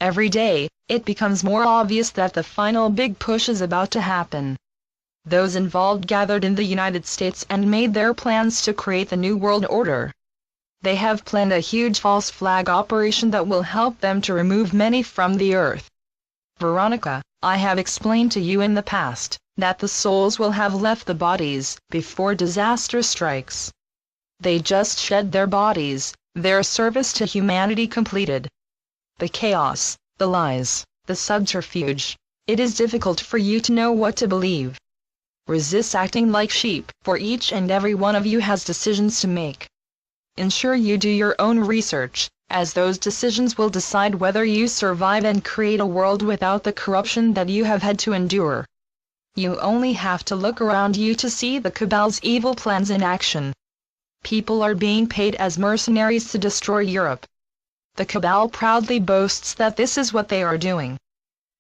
Every day, it becomes more obvious that the final big push is about to happen. Those involved gathered in the United States and made their plans to create the New World Order. They have planned a huge false flag operation that will help them to remove many from the earth. Veronica, I have explained to you in the past that the souls will have left the bodies before disaster strikes. They just shed their bodies, their service to humanity completed. The chaos, the lies, the subterfuge. It is difficult for you to know what to believe. Resist acting like sheep, for each and every one of you has decisions to make. Ensure you do your own research, as those decisions will decide whether you survive and create a world without the corruption that you have had to endure. You only have to look around you to see the cabal's evil plans in action. People are being paid as mercenaries to destroy Europe. The cabal proudly boasts that this is what they are doing.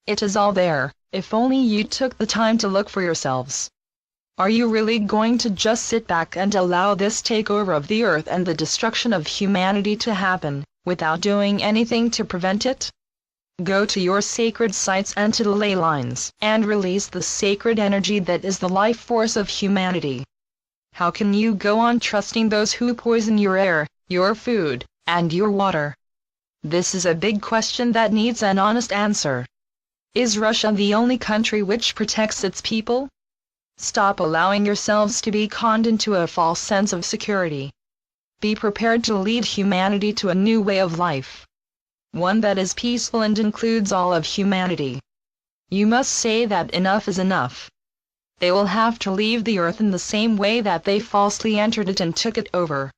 It is all there, if only you took the time to look for yourselves. Are you really going to just sit back and allow this takeover of the earth and the destruction of humanity to happen, without doing anything to prevent it? Go to your sacred sites and to the ley lines, and release the sacred energy that is the life force of humanity. How can you go on trusting those who poison your air, your food, and your water? This is a big question that needs an honest answer. Is Russia the only country which protects its people? Stop allowing yourselves to be conned into a false sense of security. Be prepared to lead humanity to a new way of life. One that is peaceful and includes all of humanity. You must say that enough is enough. They will have to leave the earth in the same way that they falsely entered it and took it over.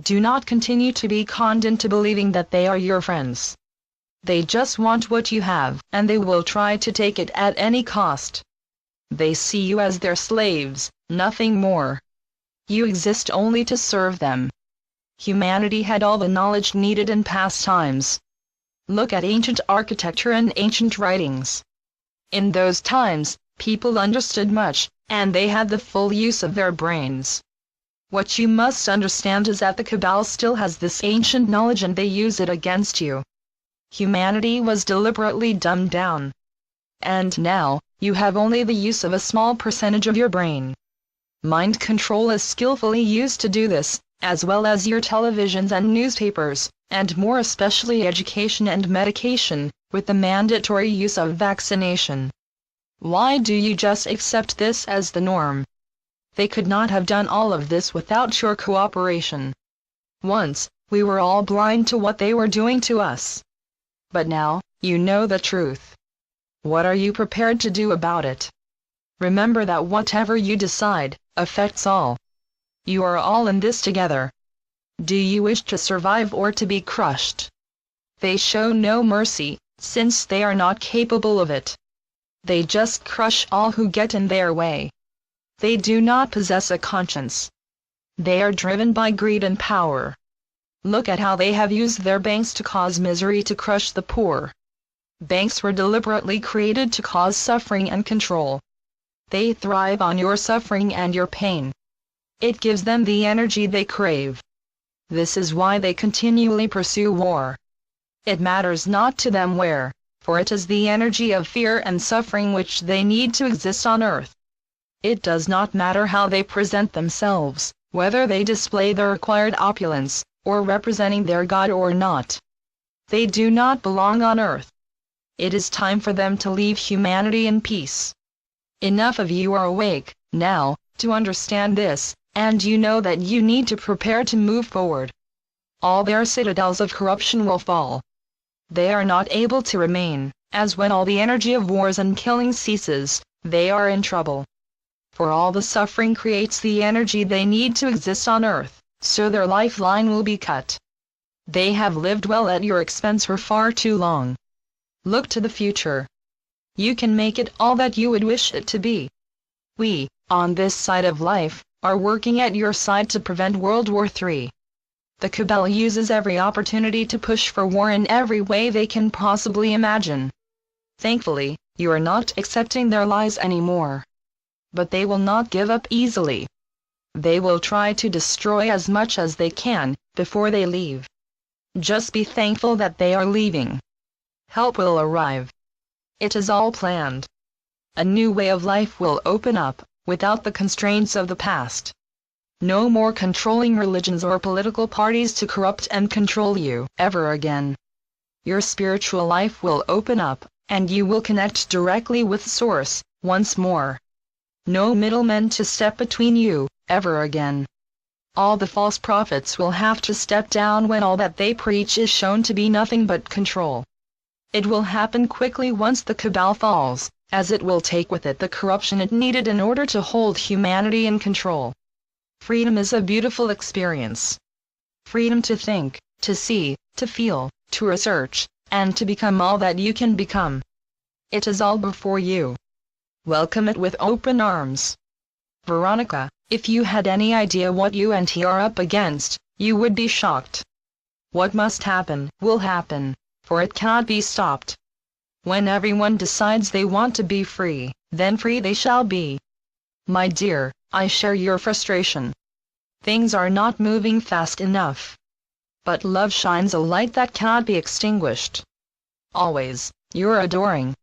Do not continue to be conned into believing that they are your friends. They just want what you have, and they will try to take it at any cost. They see you as their slaves, nothing more. You exist only to serve them. Humanity had all the knowledge needed in past times. Look at ancient architecture and ancient writings. In those times, people understood much, and they had the full use of their brains. What you must understand is that the cabal still has this ancient knowledge and they use it against you. Humanity was deliberately dumbed down. And now, you have only the use of a small percentage of your brain. Mind control is skillfully used to do this, as well as your televisions and newspapers, and more especially education and medication, with the mandatory use of vaccination. Why do you just accept this as the norm? They could not have done all of this without your cooperation. Once, we were all blind to what they were doing to us. But now, you know the truth. What are you prepared to do about it? Remember that whatever you decide, affects all. You are all in this together. Do you wish to survive or to be crushed? They show no mercy, since they are not capable of it. They just crush all who get in their way. They do not possess a conscience. They are driven by greed and power. Look at how they have used their banks to cause misery to crush the poor. Banks were deliberately created to cause suffering and control. They thrive on your suffering and your pain. It gives them the energy they crave. This is why they continually pursue war. It matters not to them where, for it is the energy of fear and suffering which they need to exist on earth. It does not matter how they present themselves, whether they display their acquired opulence, or representing their God or not. They do not belong on earth. It is time for them to leave humanity in peace. Enough of you are awake, now, to understand this, and you know that you need to prepare to move forward. All their citadels of corruption will fall. They are not able to remain, as when all the energy of wars and killing ceases, they are in trouble. For all the suffering creates the energy they need to exist on earth, so their lifeline will be cut. They have lived well at your expense for far too long. Look to the future. You can make it all that you would wish it to be. We, on this side of life, are working at your side to prevent World War III. The cabal uses every opportunity to push for war in every way they can possibly imagine. Thankfully, you are not accepting their lies anymore. But they will not give up easily. They will try to destroy as much as they can, before they leave. Just be thankful that they are leaving. Help will arrive. It is all planned. A new way of life will open up, without the constraints of the past. No more controlling religions or political parties to corrupt and control you ever again. Your spiritual life will open up, and you will connect directly with Source, once more. No middlemen to step between you, ever again. All the false prophets will have to step down when all that they preach is shown to be nothing but control. It will happen quickly once the cabal falls, as it will take with it the corruption it needed in order to hold humanity in control. Freedom is a beautiful experience. Freedom to think, to see, to feel, to research, and to become all that you can become. It is all before you. Welcome it with open arms. Veronica, if you had any idea what you and he are up against, you would be shocked. What must happen, will happen, for it cannot be stopped. When everyone decides they want to be free, then free they shall be. My dear, I share your frustration. Things are not moving fast enough. But love shines a light that cannot be extinguished. Always, your adoring,